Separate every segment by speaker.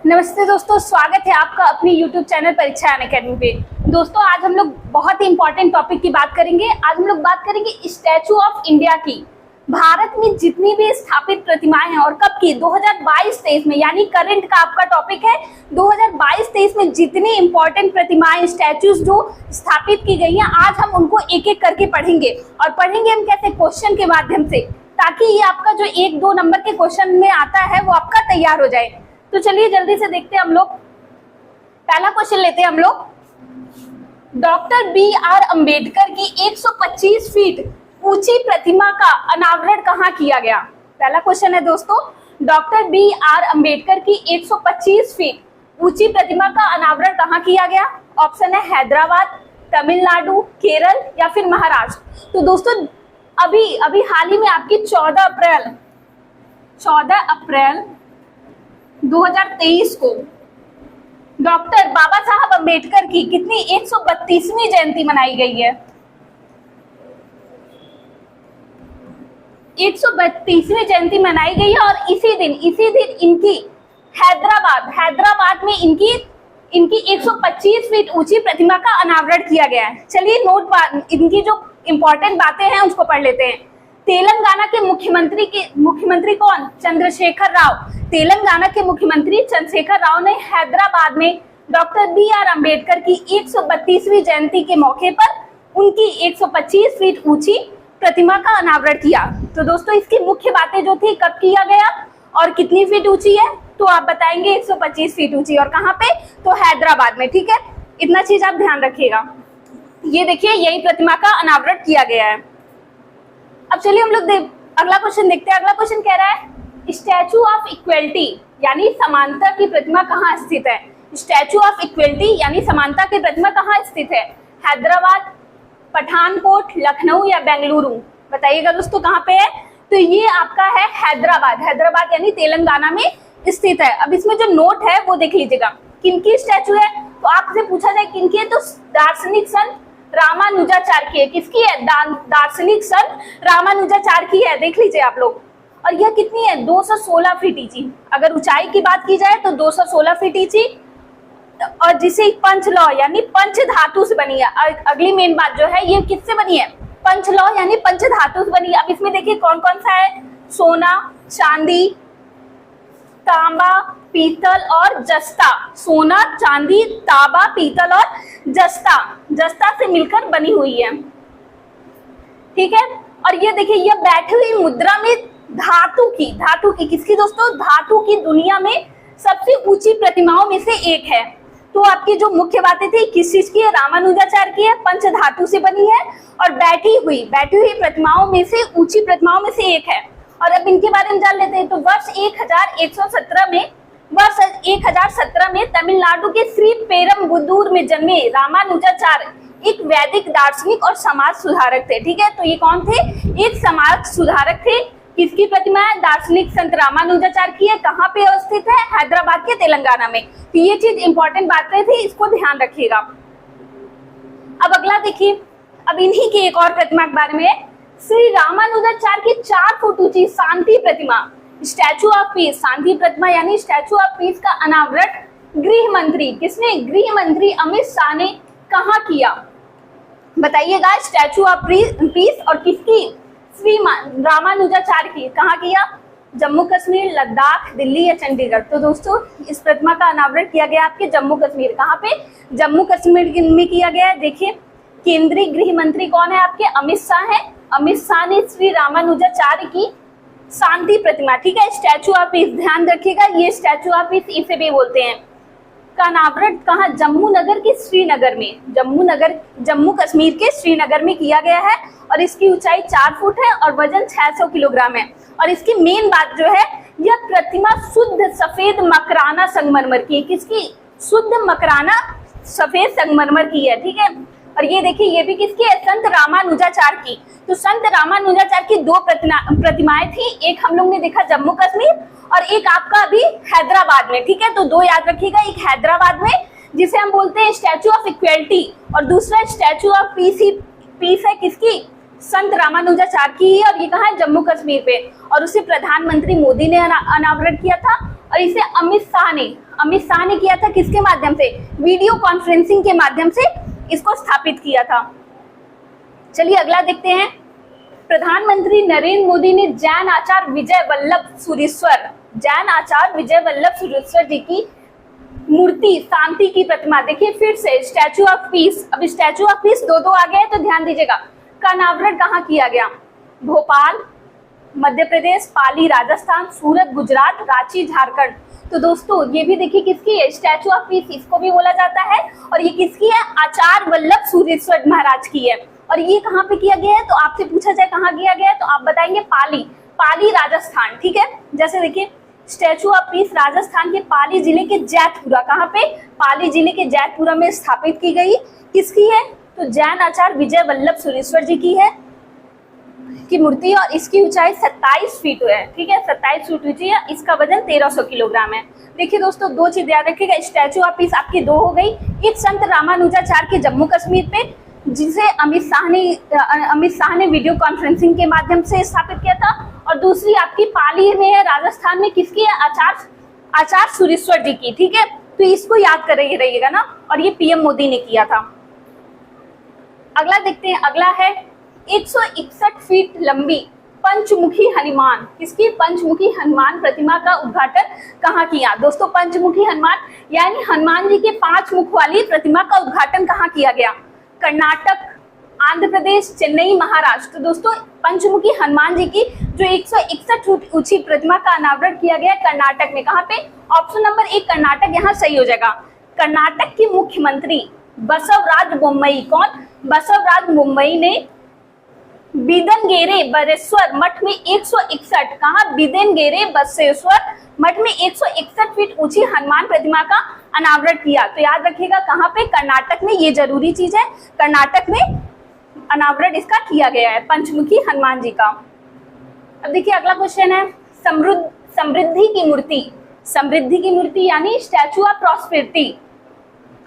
Speaker 1: नमस्ते दोस्तों, स्वागत है आपका अपनी YouTube चैनल परीक्षा अनअकैडमी पे। दोस्तों आज हम लोग बहुत ही इंपॉर्टेंट टॉपिक की बात करेंगे। आज हम लोग बात करेंगे स्टैचू ऑफ इंडिया की। भारत में जितनी भी स्थापित प्रतिमाएं हैं और कब की 2022-23 में, यानी करंट का आपका टॉपिक है 2022-23 में जितनी इंपॉर्टेंट प्रतिमाएं स्टैचूज जो स्थापित की गई हैं, आज हम उनको एक एक करके पढ़ेंगे। और पढ़ेंगे हम कैसे? क्वेश्चन के माध्यम से, ताकि ये आपका जो 1-2 नंबर के क्वेश्चन में आता है वो आपका तैयार हो जाए। तो चलिए जल्दी से देखते हैं हम लोग। पहला क्वेश्चन लेते हैं हम लोग। डॉक्टर BR अंबेडकर की 125 फीट ऊंची प्रतिमा का अनावरण कहाँ किया गया? पहला क्वेश्चन है दोस्तों, डॉक्टर BR अंबेडकर की 125 फीट ऊंची प्रतिमा का अनावरण कहाँ किया गया? ऑप्शन है हैदराबाद, तमिलनाडु, केरल या फिर महाराष्ट्र। तो दोस्तों अभी हाल ही में आपकी 14 अप्रैल 2023 को डॉक्टर बाबा साहब अंबेडकर की कितनी 132वीं जयंती मनाई गई है? 132वीं जयंती मनाई गई है और इसी दिन इनकी हैदराबाद में इनकी 125 फीट ऊंची प्रतिमा का अनावरण किया गया है। चलिए इनकी जो इंपॉर्टेंट बातें हैं उसको पढ़ लेते हैं। तेलंगाना के मुख्यमंत्री कौन? चंद्रशेखर राव। तेलंगाना के मुख्यमंत्री चंद्रशेखर राव ने हैदराबाद में डॉक्टर BR अंबेडकर की 132वीं जयंती के मौके पर उनकी 125 फीट ऊंची प्रतिमा का अनावरण किया। तो दोस्तों इसकी मुख्य बातें जो थी, कब किया गया और कितनी फीट ऊंची है, तो आप बताएंगे 125 फीट ऊंची। और कहाँ पे? तो हैदराबाद में। ठीक है, इतना चीज आप ध्यान रखिएगा। ये देखिए, यही प्रतिमा का अनावरण किया गया है। अब चलिए हम लोग अगला क्वेश्चन देखते हैं। अगला क्वेश्चन कह रहा है स्टैचू ऑफ इक्वलिटी यानी समानता की प्रतिमा कहाँ स्थित है? स्टैचू ऑफ इक्वलिटी यानी समानता की प्रतिमा कहाँ स्थित है? हैदराबाद, पठानकोट, लखनऊ या बेंगलुरु? बताइएगा दोस्तों कहाँ पे है? तो ये आपका है हैदराबाद यानी तेलंगाना में स्थित है। अब इसमें जो नोट है वो देख लीजिएगा, किनकी स्टैचू है। तो आपसे पूछा जाए किनकी है, तो दार्शनिक संत रामानुजाचार्य की है। किसकी है? दार्शनिक संत रामानुजाचार्य की है। देख लीजिए आप लोग। और यह कितनी है? 216 फीट ऊंची। अगर ऊंचाई की बात की जाए तो 216 फीट ऊंची, और जिसे पंचलौ यानी पंच धातु से बनी है। अगली मेन बात जो है, ये किससे बनी है? पंचलौ यानी पंच धातु से बनी है। अब इसमें देखिए कौन कौन सा है? सोना, चांदी, तांबा, पीतल और जस्ता। सोना, चांदी, तांबा, पीतल और जस्ता से मिलकर बनी हुई है। ठीक है, और ये देखिए, ये बैठी हुई मुद्रा में धातु की किसकी दोस्तों? धातु की दुनिया में सबसे ऊंची प्रतिमाओं में से एक है। तो आपकी जो मुख्य बातें थी, किस चीज की है? रामानुजाचार्य की है, पंच धातु से बनी है और बैठी हुई प्रतिमाओं में से, ऊंची प्रतिमाओं में से एक है। और अब इनके बारे में जान लेते हैं। तो वर्ष 1117 में तमिलनाडु के श्री पेरम्बुदूर में जन्मे रामानुजाचार्य एक वैदिक दार्शनिक और समाज सुधारक थे। ठीक है, तो ये कौन थे? एक समाज सुधारक थे। किसकी प्रतिमा है? दार्शनिक संत रामानुजाचार्य की है। कहाँ पे अवस्थित है? हैदराबाद के तेलंगाना में। तो ये चीज इंपॉर्टेंट बातें थी, इसको ध्यान रखिएगा। अब अगला देखिए, अब इन्हीं की एक और प्रतिमा के बारे में। श्री रामानुजाचार्य की 4 फुट ऊंची शांति प्रतिमा, स्टैचू ऑफ पीस, शांति प्रतिमा यानी स्टैचू ऑफ पीस का अनावरण गृह मंत्री किसने? गृह मंत्री अमित शाह ने कहाँ किया? बताइएगा। स्टैचू ऑफ पीस और किसकी? श्री रामानुजाचार्य की। कहाँ किया? जम्मू कश्मीर, लद्दाख, दिल्ली या चंडीगढ़? तो दोस्तों इस प्रतिमा का अनावरण किया गया आपके जम्मू कश्मीर। कहाँ पे? जम्मू कश्मीर में किया गया है। देखिए, केंद्रीय गृह मंत्री कौन है आपके? अमित शाह है। अमित शाह ने श्री रामानुजाचार्य की शांति प्रतिमा, ठीक है, स्टैचू ऑफ पीस, ध्यान रखिएगा, ये स्टैचू ऑफ पीस इसे भी बोलते हैं, का अनावरण कहाँ? जम्मू नगर के श्रीनगर में। जम्मू कश्मीर के श्रीनगर में किया गया है। और इसकी ऊंचाई 4 फुट है और वजन 600 किलोग्राम है। और इसकी मेन बात जो है, यह प्रतिमा शुद्ध सफेद मकराना संगमरमर की है। किसकी? शुद्ध मकराना सफेद संगमरमर की है। ठीक है, और ये देखिए, ये भी किसकी है? संत रामानुजाचार्य की। तो संत रामानुजाचार्य की 2 प्रतिमाएं थी। एक हम लोग ने देखा जम्मू कश्मीर और एक आपका अभी हैदराबाद में। ठीक है, तो 2 याद रखिएगा, एक हैदराबाद में जिसे हम बोलते हैं स्टैचू ऑफ इक्वलिटी, और दूसरा स्टैचू ऑफ पीस है किसकी? संत रामानुजाचार्य की है। और ये कहाँ है? जम्मू कश्मीर पे। और उसे प्रधानमंत्री मोदी ने अनावरण किया था। और इसे अमित अमित शाह ने किया था। किसके माध्यम से? वीडियो कॉन्फ्रेंसिंग के माध्यम से इसको स्थापित किया था। चलिए अगला देखते हैं। प्रधानमंत्री नरेंद्र मोदी ने जैन आचार्य विजय वल्लभ सुरेश्वर जी की मूर्ति, शांति की प्रतिमा, देखिए फिर से स्टैचू ऑफ पीस, अब स्टैचू ऑफ पीस दो आ गए तो ध्यान दीजिएगा, का अनावरण कहाँ किया गया? भोपाल मध्य प्रदेश, पाली राजस्थान, सूरत गुजरात, रांची झारखंड। तो दोस्तों ये भी देखिए किसकी है? स्टैचू ऑफ पीस, इसको भी बोला जाता है। और ये किसकी है? आचार्य वल्लभ सुरेश्वर महाराज की है। और ये कहाँ पे किया गया है? तो आपसे पूछा जाए कहाँ किया गया है तो आप बताएंगे पाली राजस्थान। ठीक है, जैसे देखिए स्टैचू ऑफ पीस राजस्थान के पाली जिले के जैतपुरा, कहाँ पे? पाली जिले के जैतपुरा में स्थापित की गई। किसकी है? तो जैन आचार्य विजय वल्लभ सुरेश्वर जी की है की मूर्ति, और इसकी ऊंचाई 27 फीट है। ठीक है, 27 फीट ऊंची है, इसका वजन 1300 किलोग्राम है। देखिए दोस्तों दो चीज याद रखिएगा, स्टैचू ऑफ पीस आपकी दो हो गई, एक संत रामानुजाचार्य के जम्मू कश्मीर पे जिसे अमित शाह ने वीडियो कॉन्फ्रेंसिंग के माध्यम से स्थापित किया था, और दूसरी आपकी पाली में है राजस्थान में, किसकी है? आचार्य सुरेश्वर जी की। ठीक है, तो इसको याद कर रहिएगा ना, और ये पीएम मोदी ने किया था। अगला देखते हैं, अगला है 161 फीट लंबी पंचमुखी हनुमान, किसकी? पंचमुखी हनुमान प्रतिमा का उद्घाटन कहाँ किया? दोस्तों पंचमुखी हनुमान यानी हनुमान जी के 5 मुख वाली प्रतिमा का उद्घाटन कहाँ किया गया? कर्नाटक, आंध्र प्रदेश, चेन्नई, महाराष्ट्र। तो दोस्तों पंचमुखी हनुमान जी की जो 161 फीट ऊंची प्रतिमा का अनावरण किया गया कर्नाटक में, कहाँ पे? ऑप्शन नंबर 1 कर्नाटक यहाँ सही हो जाएगा। कर्नाटक के मुख्यमंत्री बसवराज बोम्मई, कौन? बसवराज बोम्मई ने बिदनगेरे बसेश्वर मठ में 161, कहा? बिदनगेरे बसेश्वर मठ में 161 फीट ऊंची हनुमान प्रतिमा का अनावरण किया। तो याद रखिएगा कहाँ पे? कर्नाटक में, ये जरूरी चीज है, कर्नाटक में अनावरण इसका किया गया है पंचमुखी हनुमान जी का। अब देखिए अगला क्वेश्चन है, समृद्धि की मूर्ति यानी स्टैचू ऑफ प्रॉस्पेरिटी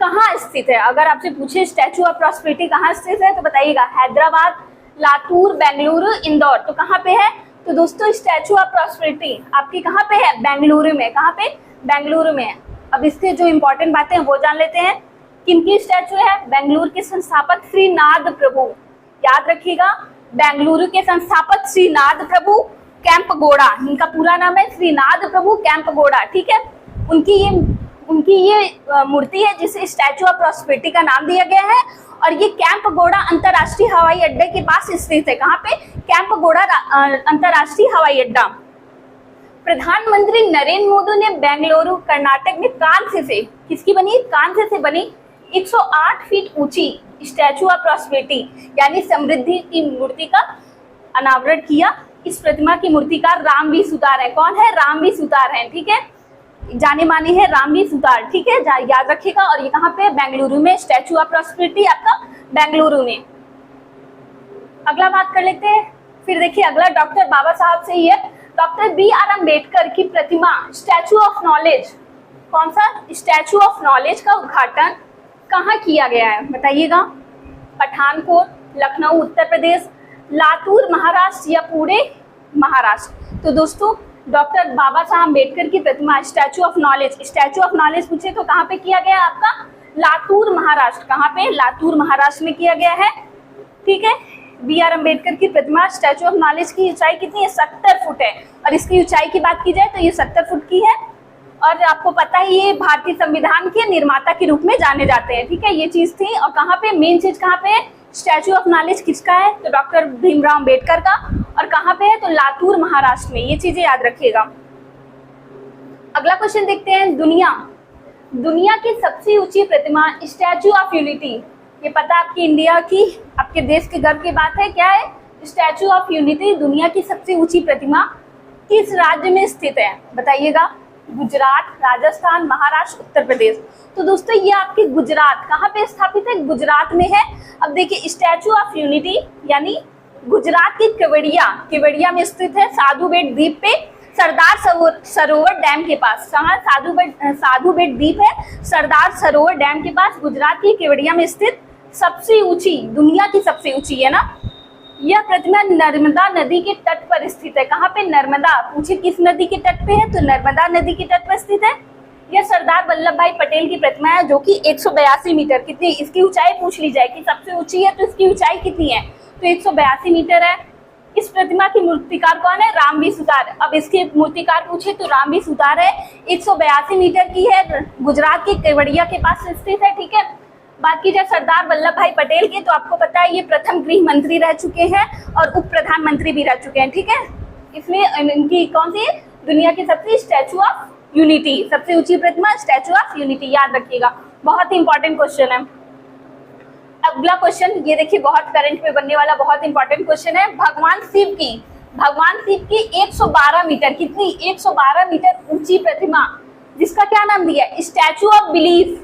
Speaker 1: कहाँ स्थित है? अगर आपसे पूछे स्टैचू ऑफ प्रॉस्पेरिटी कहाँ स्थित है तो बताइएगा। हैदराबाद, लातूर, बेंगलुरु, इंदौर। तो कहाँ पे है? तो दोस्तों स्टैचू ऑफ प्रॉस्पेरिटी आपकी कहाँ पे है? बेंगलुरु में। कहाँ पे? बेंगलुरु में। अब इसके जो इंपॉर्टेंट बातें हैं वो जान लेते हैं। किनकी स्टैचू है? बेंगलुरु के संस्थापक श्रीनाथ प्रभु, याद रखिएगा, बेंगलुरु के संस्थापक श्रीनाथ प्रभु कैंपगौड़ा, इनका पूरा नाम है श्रीनाथ प्रभु कैंपगौड़ा। ठीक है, उनकी ये मूर्ति है जिसे स्टैचू ऑफ प्रॉस्पेरिटी का नाम दिया गया है, और ये कैंपगौड़ा अंतर्राष्ट्रीय हवाई अड्डे के पास स्थित है। कहाँ पे? कैंपगौड़ा अंतर्राष्ट्रीय हवाई अड्डा। प्रधानमंत्री नरेंद्र मोदी ने बेंगलुरु कर्नाटक में कांस्य से, किसकी बनी? कांस्य से बनी 108 फीट ऊंची स्टैचू ऑफ प्रॉस्पेरिटी यानी समृद्धि की मूर्ति का अनावरण किया। इस प्रतिमा की मूर्तिकार रामवी सुतार है। कौन है? रामवी सुतार है। ठीक है, जाने माने है रामवी सुतार। ठीक है, याद रखिएगा। और ये कहाँ पे? बेंगलुरु में, स्टैचू ऑफ प्रॉस्पेरिटी आपका बेंगलुरु में। अगला बात कर लेते हैं। फिर देखिए अगला डॉक्टर बाबा साहब से ही है। डॉक्टर BR अम्बेडकर की प्रतिमा स्टैचू ऑफ नॉलेज, कौन सा? स्टैचू ऑफ नॉलेज का उद्घाटन कहाँ किया गया है बताइएगा। पठानकोट, लखनऊ उत्तर प्रदेश, लातूर महाराष्ट्र या पुणे महाराष्ट्र। तो दोस्तों डॉक्टर बाबा साहब अम्बेडकर की प्रतिमा स्टैचू ऑफ नॉलेज पूछे तो कहाँ पे किया गया आपका? लातूर महाराष्ट्र। कहाँ पे? लातूर महाराष्ट्र में किया गया है। ठीक है, BR अम्बेडकर की प्रतिमा स्टैचू ऑफ नॉलेज की ऊंचाई कितनी है? 70 फुट है। और इसकी ऊंचाई की बात की जाए तो ये 70 फुट की है। और आपको पता ही ये भारतीय संविधान के निर्माता के रूप में जाने जाते हैं। ठीक है, ये चीज थी। और कहाँ पे मेन चीज कहाँ पे है? स्टैचू ऑफ नॉलेज किसका है? तो डॉक्टर भीमराव अम्बेडकर का। और कहाँ पे है? तो लातूर महाराष्ट्र में। ये चीजें याद रखिएगा। अगला क्वेश्चन देखते हैं। दुनिया की सबसे ऊंची प्रतिमा स्टैचू ऑफ यूनिटी, ये पता आपकी इंडिया की, आपके देश के गर्व की बात है। क्या है? स्टैचू ऑफ यूनिटी दुनिया की सबसे ऊंची प्रतिमा किस राज्य में स्थित है बताइएगा। गुजरात, राजस्थान, महाराष्ट्र, उत्तर प्रदेश। तो दोस्तों ये आपके गुजरात, कहाँ पे स्थापित है? गुजरात में है। अब देखिए स्टैचू ऑफ यूनिटी यानी गुजरात की केवड़िया में स्थित है, साधु बेट द्वीप पे, सरदार सरोवर डैम के पास। कहाँ? साधु बेट द्वीप है सरदार सरोवर डैम के पास, गुजरात की केवड़िया में स्थित सबसे ऊंची, दुनिया की सबसे ऊंची है ना। यह प्रतिमा नर्मदा नदी के तट पर स्थित है। कहाँ पे? नर्मदा। पूछे किस नदी के तट पे है? तो नर्मदा नदी के तट पर स्थित है। यह सरदार वल्लभ भाई पटेल की प्रतिमा है जो कि 182 मीटर, कितनी इसकी ऊंचाई पूछ ली जाए कि सबसे ऊंची है तो इसकी ऊंचाई कितनी है, तो 182 मीटर है। इस प्रतिमा की मूर्तिकार कौन है? रामवी सुतार। अब इसके मूर्तिकार पूछे तो रामवी सुतार है, 182 मीटर की है, गुजरात के केवड़िया के पास स्थित है। ठीक है, बात की जाए सरदार वल्लभ भाई पटेल की तो आपको पता है ये प्रथम गृह मंत्री रह चुके हैं और उप प्रधानमंत्री भी रह चुके हैं। ठीक है, इसमें इनकी कौन सी दुनिया की सबसे स्टैचू ऑफ यूनिटी, सबसे ऊंची प्रतिमा स्टैचू ऑफ यूनिटी, याद रखिएगा, बहुत ही इंपॉर्टेंट क्वेश्चन है। अगला क्वेश्चन ये देखिए, बहुत करंट में बनने वाला बहुत इंपॉर्टेंट क्वेश्चन है। भगवान शिव की 112 मीटर, कितनी 112 मीटर ऊंची प्रतिमा जिसका क्या नाम दिया है? Statue of belief,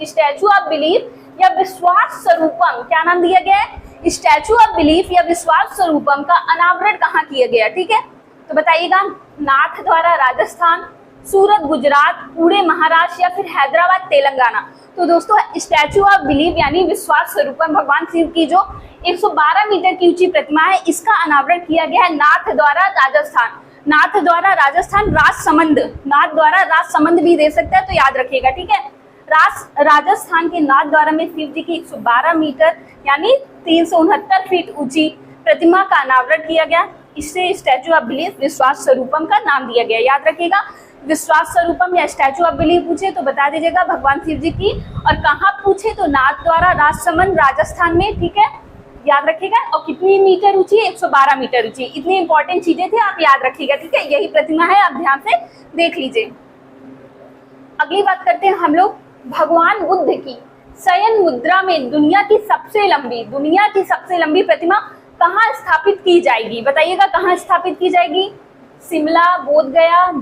Speaker 1: statue of belief या विश्वास स्वरूपम, क्या नाम दिया गया है? स्टैचू ऑफ बिलीफ या विश्वास स्वरूपम का अनावरण कहाँ किया गया? ठीक है, तो बताइएगा, नाथ द्वारा राजस्थान, सूरत गुजरात, पुणे महाराष्ट्र या फिर हैदराबाद तेलंगाना। तो दोस्तों स्टैचू ऑफ बिलीफ यानी विश्वास स्वरूपम भगवान शिव की जो 112 मीटर की ऊंची प्रतिमा है, इसका अनावरण किया गया है नाथ द्वारा राजस्थान, नाथ द्वारा राजस्थान, राजसमंद, नाथ द्वारा राजसमंद भी दे सकता है तो याद रखिएगा। ठीक है, राजस्थान के नाथ द्वारा में शिव जी की 112 मीटर यानी 369 फीट ऊंची प्रतिमा का अनावरण किया गया। इससे स्टैचू ऑफ बिलीफ विश्वास स्वरूपम का नाम दिया गया, याद रखिएगा। विश्वास स्वरूपम या स्टैचू ऑफ बिलीफ पूछे तो बता दीजिएगा भगवान शिव जी की, और कहाँ पूछे तो नाथ द्वारा राजसमंद राजस्थान में। ठीक है, याद रखिएगा। और कितनी मीटर ऊंची है? 112 मीटर ऊंची। इतनी इंपॉर्टेंट चीजें थी, आप याद रखिएगा। ठीक है, यही प्रतिमा है, आप ध्यान से देख लीजिए। अगली बात करते हैं हम लोग भगवान बुद्ध की शयन मुद्रा में दुनिया की सबसे लंबी प्रतिमा कहाँ स्थापित की जाएगी? बताइएगा, कहाँ स्थापित की जाएगी? शिमला, बोधगया,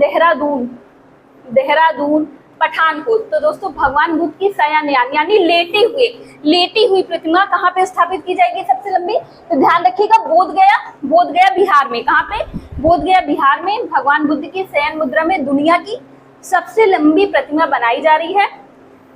Speaker 1: देहरादून, पठानकोट। तो दोस्तों भगवान बुद्ध की शयनयान यानी लेटी हुई प्रतिमा कहाँ पे स्थापित की जाएगी सबसे लंबी? तो ध्यान रखिएगा, बोधगया बिहार में। कहाँ पे? बोधगया बिहार में भगवान बुद्ध की शयन मुद्रा में दुनिया की सबसे लंबी प्रतिमा बनाई जा रही है।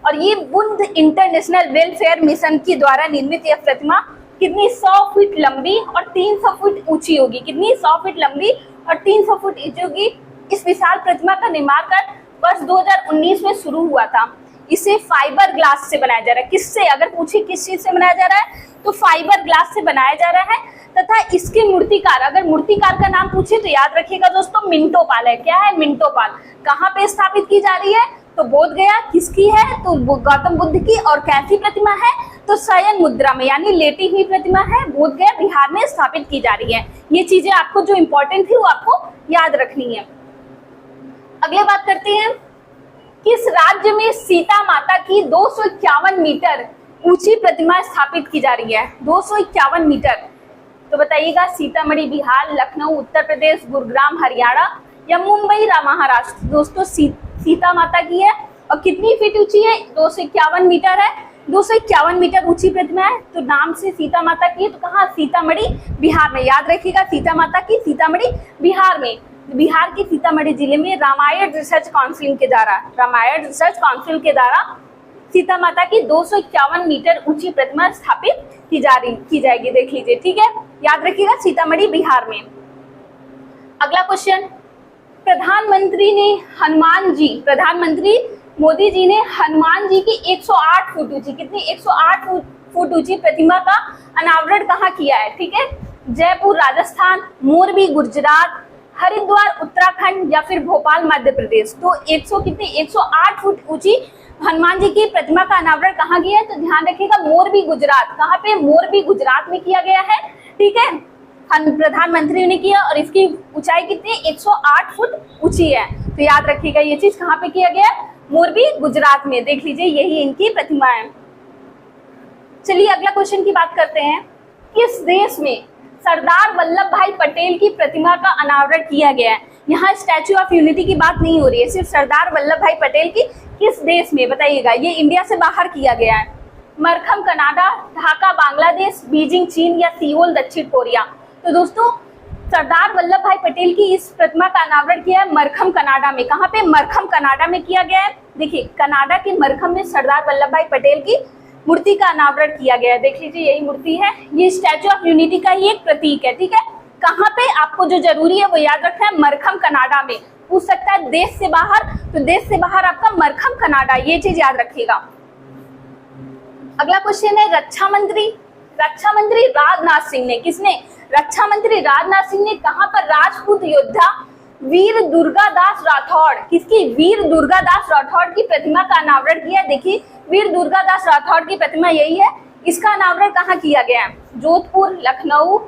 Speaker 1: और ये बुद्ध इंटरनेशनल वेलफेयर मिशन के द्वारा निर्मित यह प्रतिमा कितनी 100 फीट लंबी और 300 फीट ऊंची होगी। कितनी? 100 फीट लंबी और 300 फीट ऊंची होगी। इस विशाल प्रतिमा का निर्माण कर वर्ष 2019 में शुरू हुआ था। इसे फाइबर ग्लास से बनाया जा रहा है। किससे? अगर पूछे किस चीज से बनाया जा रहा है तो फाइबर ग्लास से बनाया जा रहा है। तथा इसके मूर्तिकार, अगर मूर्तिकार का नाम पूछे तो याद रखिएगा दोस्तों मिंटो पाल है। क्या है? मिंटो पाल। कहाँ पे स्थापित की जा रही है? तो बोधगया। किसकी है? तो गौतम बुद्ध की। और कैसी प्रतिमा है? तो शयन मुद्रा में यानी लेटी हुई प्रतिमा है, बोधगया बिहार में स्थापित की जा रही है। ये चीजें आपको जो इंपॉर्टेंट थी वो आपको याद रखनी है। अगले बात करते हैं, किस राज्य में सीता माता की 251 मीटर ऊंची प्रतिमा स्थापित की जा रही है? 251 मीटर। तो बताइएगा, सीतामढ़ी बिहार, लखनऊ उत्तर प्रदेश, गुरुग्राम हरियाणा या मुंबई महाराष्ट्र। दोस्तों सीता माता की है और कितनी फीट ऊंची है? 251 मीटर है। 251 मीटर ऊंची प्रतिमा है, तो नाम से सीता माता की है। तो कहाँ? सीतामढ़ी बिहार में। याद रखिएगा, सीता माता की सीतामढ़ी बिहार में। बिहार के सीतामढ़ी जिले में रामायण रिसर्च काउंसिल के द्वारा सीता माता की 251 मीटर ऊंची प्रतिमा स्थापित की जाएगी। देख लीजिए, ठीक है, याद रखिएगा, सीतामढ़ी बिहार में। अगला क्वेश्चन, प्रधानमंत्री मोदी जी ने हनुमान जी की 108 फुट ऊंची, कितनी? 108 फुट ऊंची प्रतिमा का अनावरण कहाँ किया है? ठीक है, जयपुर राजस्थान, मोरबी गुजरात, हरिद्वार उत्तराखंड या फिर भोपाल मध्य प्रदेश। तो 108 फुट ऊंची हनुमान जी की प्रतिमा का अनावरण कहाँ किया है? तो ध्यान रखिएगा, मोरबी गुजरात। कहाँ पे? मोरबी गुजरात में किया गया है। ठीक है, प्रधानमंत्री ने किया और इसकी ऊंचाई कितनी? 108 फुट ऊंची है। तो याद रखिएगा, ये चीज कहाँ पे किया गया है? मोरबी गुजरात में। देख लीजिए, यही इनकी प्रतिमा है। चलिए अगला क्वेश्चन की बात करते हैं, किस देश में सरदार वल्लभ भाई पटेल की प्रतिमा का अनावरण किया गया है? यहाँ स्टैचू ऑफ यूनिटी की बात नहीं हो रही है, सिर्फ सरदार वल्लभ भाई पटेल की किस देश में? बताइएगा, ये इंडिया से बाहर किया गया है। मरखम कनाडा, ढाका बांग्लादेश, बीजिंग चीन या सियोल दक्षिण कोरिया। तो दोस्तों सरदार वल्लभ भाई पटेल की इस प्रतिमा का अनावरण किया है मरखम कनाडा में। कहाँ पे? मरखम कनाडा में किया गया है। देखिए, कनाडा के मरखम में सरदार वल्लभ भाई पटेल की मूर्ति का अनावरण किया गया है। देख लीजिए, यही मूर्ति है। ये स्टैचू ऑफ यूनिटी का ही एक प्रतीक है। ठीक है, कहाँ पे? आपको जो जरूरी है वो याद रखना है, मरखम कनाडा में। पूछ सकता है देश से बाहर, तो देश से बाहर आपका मरखम कनाडा, ये चीज याद रखिएगा। अगला क्वेश्चन है रक्षा मंत्री राजनाथ सिंह ने, किसने, रक्षा मंत्री राजनाथ सिंह ने कहां पर राजपूत योद्धा वीर दुर्गादास राठौड़, किसकी, वीर दुर्गादास राठौड़ की प्रतिमा का अनावरण किया। देखिए वीर दुर्गादास राठौड़ की प्रतिमा यही है, इसका अनावरण कहाँ किया गया है, जोधपुर, लखनऊ,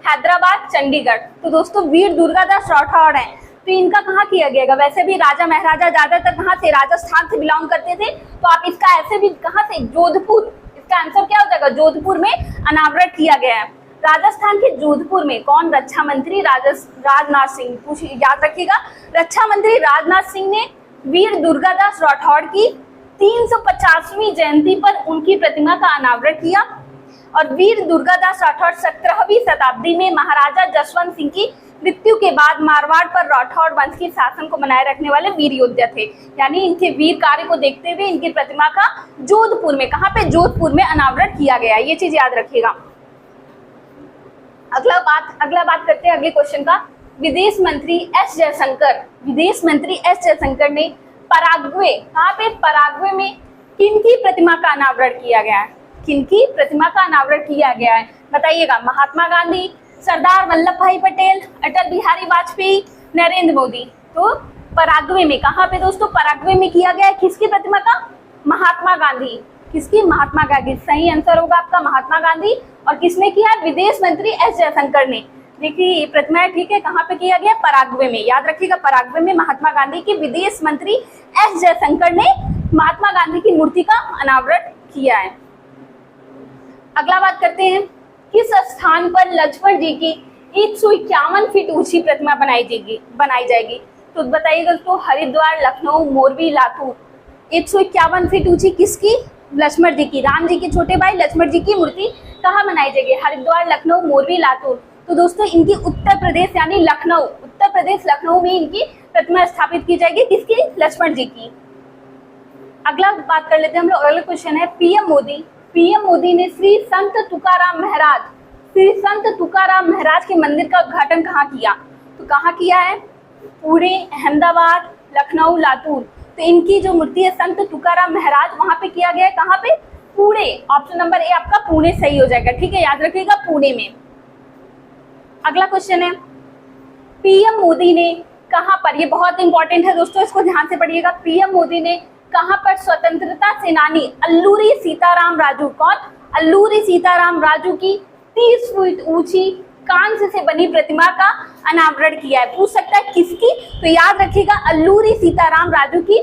Speaker 1: हैदराबाद, चंडीगढ़। तो दोस्तों वीर दुर्गादास राठौड़ हैं, तो इनका कहाँ किया गया। वैसे भी राजा महाराजा ज्यादातर कहाँ से, राजस्थान से बिलोंग करते थे, तो आप इसका ऐसे भी कहाँ से, जोधपुर, इसका आंसर क्या हो जाएगा, जोधपुर में अनावरण किया गया है। राजस्थान के जोधपुर में कौन, रक्षा मंत्री राजनाथ सिंह, याद रखिएगा। रक्षा मंत्री राजनाथ सिंह ने वीर दुर्गादास राठौड़ की 350वीं जयंती पर उनकी प्रतिमा का अनावरण किया। और वीर दुर्गादास राठौड़ 17वीं शताब्दी में महाराजा जसवंत सिंह की मृत्यु के बाद मारवाड़ पर राठौड़ वंश के शासन को बनाए रखने वाले वीर योद्धा थे। यानी इनके वीर कार्य को देखते हुए इनकी प्रतिमा का जोधपुर में, कहाँ पे, जोधपुर में अनावरण किया गया, ये चीज याद रखिएगा। अगला बात करते हैं अगले क्वेश्चन का। विदेश मंत्री एस जयशंकर ने पराग्वे, कहाँ पे, पराग्वे में किनकी प्रतिमा का अनावरण किया गया है, किनकी प्रतिमा का अनावरण किया गया है, बताइएगा। महात्मा गांधी, सरदार वल्लभ भाई पटेल, अटल बिहारी वाजपेयी, नरेंद्र मोदी। तो पराग्वे में, कहाँ पे दोस्तों, पराग्वे में किया गया है, किसकी प्रतिमा का, महात्मा गांधी, किसकी, महात्मा गांधी। सही आंसर होगा आपका महात्मा गांधी। और किसने किया है, विदेश मंत्री एस जयशंकर ने। देखिए ये प्रतिमा है, ठीक है, कहाँ पे किया गया, पराग्वे में, याद रखिएगा, पराग्वे में महात्मा गांधी की विदेश मंत्री एस जयशंकर ने महात्मा गांधी की मूर्ति का अनावरण किया है। अगला बात करते हैं, किस स्थान पर लक्ष्मण जी की 151 फीट ऊंची प्रतिमा बनाई जाएगी, तो बताइएगा। तो हरिद्वार, लखनऊ, मोरबी, लातूर। 151 फीट ऊंची किसकी, लक्ष्मण जी की, राम जी के छोटे भाई लक्ष्मण जी की मूर्ति कहाँ बनाई जाएगी, हरिद्वार, लखनऊ, मोरबी, लातूर। तो दोस्तों इनकी उत्तर प्रदेश यानी लखनऊ, उत्तर प्रदेश लखनऊ में इनकी प्रतिमा स्थापित की जाएगी, किसकी, लक्ष्मण जी की। अगला बात कर लेते हैं हम लोग, अगला क्वेश्चन है पीएम मोदी ने श्री संत तुकाराम महाराज के मंदिर का उद्घाटन कहाँ किया, तो कहाँ किया है, पुणे, अहमदाबाद, लखनऊ, लातूर। तो इनकी जो मूर्ति है संत तुकाराम महाराज, वहां पे किया गया है, कहाँ पे, पुणे। ऑप्शन नंबर ए आपका पुणे सही हो जाएगा, ठीक है, याद रखिएगा, पुणे में। अगला क्वेश्चन है, पीएम मोदी ने कहां पर, ये बहुत इंपॉर्टेंट है दोस्तों, इसको ध्यान से पढ़िएगा। पीएम मोदी ने कहां पर स्वतंत्रता सेनानी अल्लूरी सीताराम राजू, कौन, अल्लूरी सीताराम राजू की 30 फीट ऊंची कांस्य से बनी प्रतिमा का अनावरण किया है। पूछ सकता है किसकी, तो याद रखिएगा अल्लूरी सीताराम राजू की।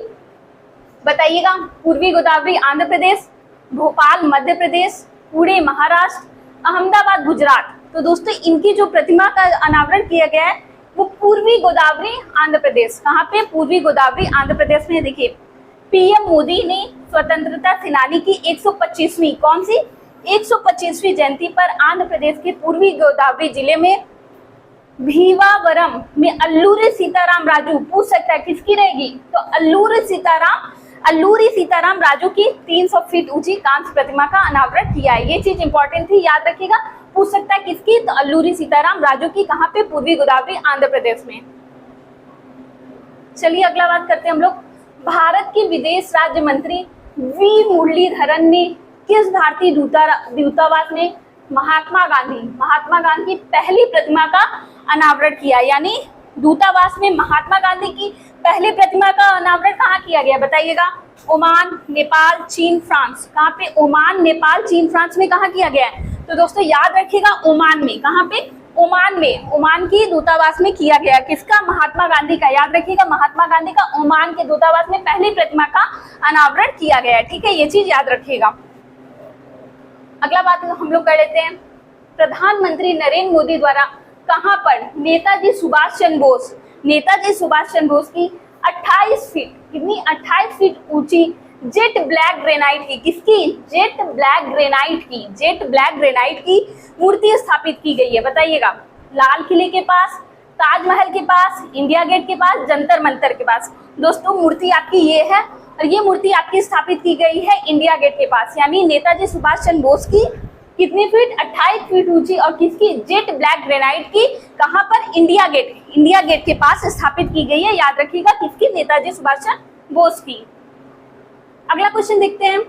Speaker 1: बताइएगा, पूर्वी गोदावरी आंध्र प्रदेश, भोपाल मध्य प्रदेश, पुणे महाराष्ट्र, अहमदाबाद गुजरात। तो दोस्तों इनकी जो प्रतिमा का अनावरण किया गया है वो पूर्वी गोदावरी आंध्र प्रदेश, कहाँ पे, पूर्वी गोदावरी आंध्र प्रदेश में। देखिए पीएम मोदी ने स्वतंत्रता सेनानी की 125वीं, कौन सी, 125वीं जयंती पर आंध्र प्रदेश के पूर्वी गोदावरी जिले में भीवावरम में अल्लूरी सीताराम राजू, पूछ सकता है किसकी रहेगी, तो अल्लूरी सीताराम राजू की 300 फीट ऊंची कांस्य प्रतिमा का अनावरण किया है। ये चीज इंपॉर्टेंट थी, याद रखिएगा। पूछ सकता है किसकी, तो अल्लूरी सीताराम राजू की, कहाँ पे, पूर्वी गोदावरी आंध्र प्रदेश में। चलिए अगला बात करते हैं हम लोग। भारत के विदेश राज्य मंत्री वी मुरलीधरन ने किस भारतीय दूतावास में महात्मा गांधी की पहली प्रतिमा का अनावरण किया, यानी दूतावास में महात्मा गांधी की पहली प्रतिमा का अनावरण कहाँ किया गया, बताइएगा। ओमान, नेपाल, चीन, फ्रांस। कहाँ पे, ओमान, नेपाल, चीन, फ्रांस में कहाँ किया गया है, तो दोस्तों याद रखिएगा ओमान में, कहाँ पे, ओमान में, ओमान की दूतावास में किया गया। किसका, महात्मा गांधी का, याद रखिएगा महात्मा गांधी का ओमान के दूतावास में पहली प्रतिमा का अनावरण किया गया, ठीक है, ये चीज याद रखिएगा। अगला बात हम लोग कर लेते हैं, प्रधानमंत्री नरेंद्र मोदी द्वारा कहां पर नेताजी सुभाष चंद्र बोस की 28 फीट, कितनी, 28 फीट ऊंची जेट ब्लैक ग्रेनाइट की, किसकी, जेट ब्लैक ग्रेनाइट की मूर्ति स्थापित की गई है, बताइएगा। लाल किले के पास, ताजमहल के पास, इंडिया गेट के पास, जंतर मंतर के पास। दोस्तों मूर्ति आपकी ये है, और ये मूर्ति आपकी स्थापित की गई है इंडिया गेट के पास, यानी नेताजी सुभाष चंद्र बोस की कितनी फीट? 28 फीट ऊंची। और किसकी? जेट ब्लैक ग्रेनाइट की। कहां पर? इंडिया गेट के पास स्थापित की गई है। याद रखिएगा, किसकी? नेताजी सुभाष चंद्र बोस की। अगला क्वेश्चन देखते हैं,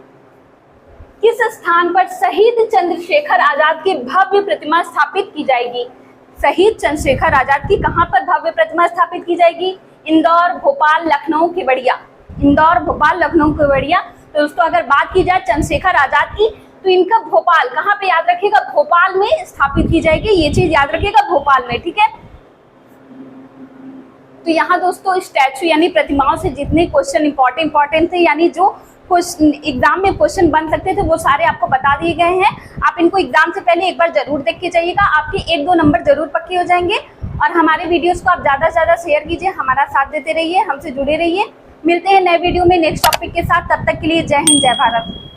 Speaker 1: किस स्थान पर शहीद चंद्रशेखर आजाद की भव्य प्रतिमा स्थापित की जाएगी? शहीद चंद्रशेखर आजाद की कहां पर भव्य प्रतिमा स्थापित की जाएगी? इंदौर, भोपाल, लखनऊ, केवड़िया। इंदौर, भोपाल, लखनऊ, केवड़िया। तो दोस्तों अगर बात की जाए चंद्रशेखर आजाद की, तो इनका भोपाल, कहां पे? याद रखिएगा, भोपाल में स्थापित की जाएगी। ये चीज याद रखिएगा, भोपाल में। ठीक है, तो यहाँ दोस्तों स्टैचू यानी प्रतिमाओं से जितने क्वेश्चन इंपॉर्टेंट थे, यानी जो एग्जाम में क्वेश्चन बन सकते थे, वो सारे आपको बता दिए गए हैं। आप इनको एग्जाम से पहले एक बार जरूर देख के जाइएगा, आपके 1-2 नंबर जरूर पक्के हो जाएंगे। और हमारे वीडियोस को आप ज्यादा से ज्यादा शेयर कीजिए, हमारा साथ देते रहिए, हमसे जुड़े रहिए। मिलते हैं नए वीडियो में नेक्स्ट टॉपिक के साथ। तब तक के लिए जय हिंद, जय भारत।